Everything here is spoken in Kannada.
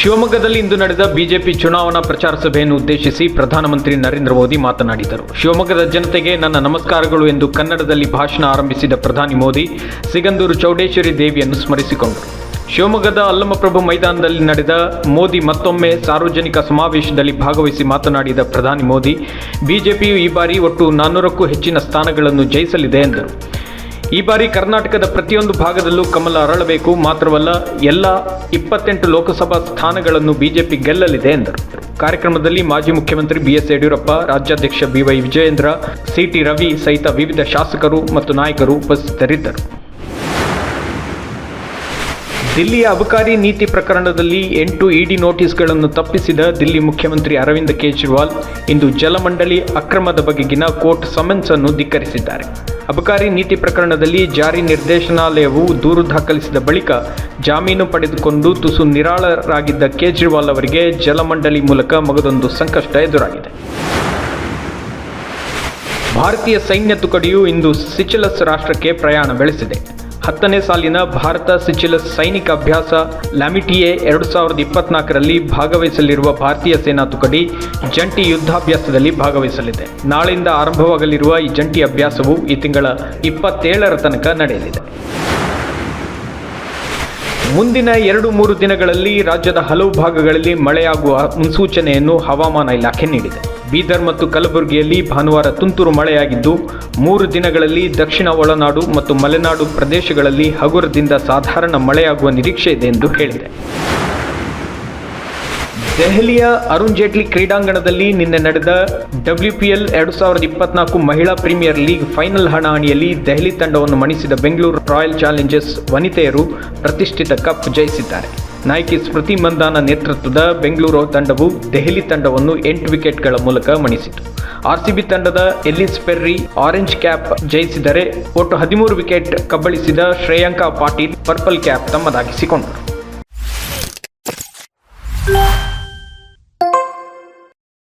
ಶಿವಮೊಗ್ಗದಲ್ಲಿ ಇಂದು ನಡೆದ ಬಿಜೆಪಿ ಚುನಾವಣಾ ಪ್ರಚಾರ ಸಭೆಯನ್ನು ಉದ್ದೇಶಿಸಿ ಪ್ರಧಾನಮಂತ್ರಿ ನರೇಂದ್ರ ಮೋದಿ ಮಾತನಾಡಿದರು. ಶಿವಮೊಗ್ಗದ ಜನತೆಗೆ ನನ್ನ ನಮಸ್ಕಾರಗಳು ಎಂದು ಕನ್ನಡದಲ್ಲಿ ಭಾಷಣ ಆರಂಭಿಸಿದ ಪ್ರಧಾನಿ ಮೋದಿ ಸಿಗಂದೂರು ಚೌಡೇಶ್ವರಿ ದೇವಿಯನ್ನು ಸ್ಮರಿಸಿಕೊಂಡರು. ಶಿವಮೊಗ್ಗದ ಅಲ್ಲಮಪ್ರಭು ಮೈದಾನದಲ್ಲಿ ನಡೆದ ಮೋದಿ ಮತ್ತೊಮ್ಮೆ ಸಾರ್ವಜನಿಕ ಸಮಾವೇಶದಲ್ಲಿ ಭಾಗವಹಿಸಿ ಮಾತನಾಡಿದ ಪ್ರಧಾನಿ ಮೋದಿ, ಬಿಜೆಪಿಯು ಈ ಬಾರಿ ಒಟ್ಟು 400ಕ್ಕೂ ಹೆಚ್ಚಿನ ಸ್ಥಾನಗಳನ್ನು ಜಯಿಸಲಿದೆ ಎಂದರು. ಈ ಬಾರಿ ಕರ್ನಾಟಕದ ಪ್ರತಿಯೊಂದು ಭಾಗದಲ್ಲೂ ಕಮಲ ಅರಳಬೇಕು, ಮಾತ್ರವಲ್ಲ ಎಲ್ಲ 28 ಲೋಕಸಭಾ ಸ್ಥಾನಗಳನ್ನು ಬಿಜೆಪಿ ಗೆಲ್ಲಲಿದೆ ಎಂದರು. ಕಾರ್ಯಕ್ರಮದಲ್ಲಿ ಮಾಜಿ ಮುಖ್ಯಮಂತ್ರಿ ಬಿಎಸ್ ಯಡಿಯೂರಪ್ಪ, ರಾಜ್ಯಾಧ್ಯಕ್ಷ ಬಿವೈ ವಿಜಯೇಂದ್ರ, ಸಿಟಿ ರವಿ ಸಹಿತ ವಿವಿಧ ಶಾಸಕರು ಮತ್ತು ನಾಯಕರು ಉಪಸ್ಥಿತರಿದ್ದರು. ದಿಲ್ಲಿಯ ಅಬಕಾರಿ ನೀತಿ ಪ್ರಕರಣದಲ್ಲಿ 8 ಇಡಿ ನೋಟಿಸ್ಗಳನ್ನು ತಪ್ಪಿಸಿದ ದಿಲ್ಲಿ ಮುಖ್ಯಮಂತ್ರಿ ಅರವಿಂದ್ ಕೇಜ್ರಿವಾಲ್ ಇಂದು ಜಲಮಂಡಳಿ ಅಕ್ರಮದ ಬಗೆಗಿನ ಕೋರ್ಟ್ ಸಮನ್ಸ್ ಅನ್ನು ಧಿಕ್ಕರಿಸಿದ್ದಾರೆ. ಅಬಕಾರಿ ನೀತಿ ಪ್ರಕರಣದಲ್ಲಿ ಜಾರಿ ನಿರ್ದೇಶನಾಲಯವು ದೂರು ದಾಖಲಿಸಿದ ಬಳಿಕ ಜಾಮೀನು ಪಡೆದುಕೊಂಡು ತುಸು ನಿರಾಳರಾಗಿದ್ದ ಕೇಜ್ರಿವಾಲ್ ಅವರಿಗೆ ಜಲಮಂಡಳಿ ಮೂಲಕ ಮಗದೊಂದು ಸಂಕಷ್ಟ ಎದುರಾಗಿದೆ. ಭಾರತೀಯ ಸೈನ್ಯ ತುಕಡಿಯು ಇಂದು ಸಿಚೆಲ್ಸ್ ರಾಷ್ಟ್ರಕ್ಕೆ ಪ್ರಯಾಣ ಬೆಳೆಸಿದೆ. 10ನೇ ಸಾಲಿನ ಭಾರತ ಸಿಚೆಲ್ಸ್ ಸೈನಿಕ ಅಭ್ಯಾಸ ಲ್ಯಾಮಿಟಿಯೆ 2024ರಲ್ಲಿ ಭಾಗವಹಿಸಲಿರುವ ಭಾರತೀಯ ಸೇನಾ ತುಕಡಿ ಜಂಟಿ ಯುದ್ಧಾಭ್ಯಾಸದಲ್ಲಿ ಭಾಗವಹಿಸಲಿದೆ. ನಾಳೆಯಿಂದ ಆರಂಭವಾಗಲಿರುವ ಈ ಜಂಟಿ ಅಭ್ಯಾಸವು ಈ ತಿಂಗಳ 27ರ ತನಕ ನಡೆಯಲಿದೆ. ಮುಂದಿನ 2-3 ದಿನಗಳಲ್ಲಿ ರಾಜ್ಯದ ಹಲವು ಭಾಗಗಳಲ್ಲಿ ಮಳೆಯಾಗುವ ಮುನ್ಸೂಚನೆಯನ್ನು ಹವಾಮಾನ ಇಲಾಖೆ ನೀಡಿದೆ. ಬೀದರ್ ಮತ್ತು ಕಲಬುರಗಿಯಲ್ಲಿ ಭಾನುವಾರ ತುಂತುರು ಮಳೆಯಾಗಿದ್ದು, 3 ದಿನಗಳಲ್ಲಿ ದಕ್ಷಿಣ ಒಳನಾಡು ಮತ್ತು ಮಲೆನಾಡು ಪ್ರದೇಶಗಳಲ್ಲಿ ಹಗುರದಿಂದ ಸಾಧಾರಣ ಮಳೆಯಾಗುವ ನಿರೀಕ್ಷೆ ಇದೆ ಎಂದು ಹೇಳಿದೆ. ದೆಹಲಿಯ ಅರುಣ್ ಜೇಟ್ಲಿ ಕ್ರೀಡಾಂಗಣದಲ್ಲಿ ನಿನ್ನೆ ನಡೆದ WPL 2024 ಮಹಿಳಾ ಪ್ರೀಮಿಯರ್ ಲೀಗ್ ಫೈನಲ್ ಹಣಾಹಣಿಯಲ್ಲಿ ದೆಹಲಿ ತಂಡವನ್ನು ಮಣಿಸಿದ ಬೆಂಗಳೂರು ರಾಯಲ್ ಚಾಲೆಂಜರ್ಸ್ ವನಿತೆಯರು ಪ್ರತಿಷ್ಠಿತ ಕಪ್ ಜಯಿಸಿದ್ದಾರೆ. ನಾಯಕಿ ಸ್ಮೃತಿ ಮಂದಾನ ನೇತೃತ್ವದ ಬೆಂಗಳೂರು ತಂಡವು ದೆಹಲಿ ತಂಡವನ್ನು 8 ವಿಕೆಟ್ಗಳ ಮೂಲಕ ಮಣಿಸಿತು. RCB ತಂಡದ ಎಲ್ಲಿಸ್ ಪೆರ್ರಿ ಆರೆಂಜ್ ಕ್ಯಾಪ್ ಜಯಿಸಿದರೆ ಒಟ್ಟು 13 ವಿಕೆಟ್ ಕಬಳಿಸಿದ ಶ್ರೇಯಾಂಕಾ ಪಾಟೀಲ್ ಪರ್ಪಲ್ ಕ್ಯಾಪ್ ತಮ್ಮದಾಗಿಸಿಕೊಂಡರು.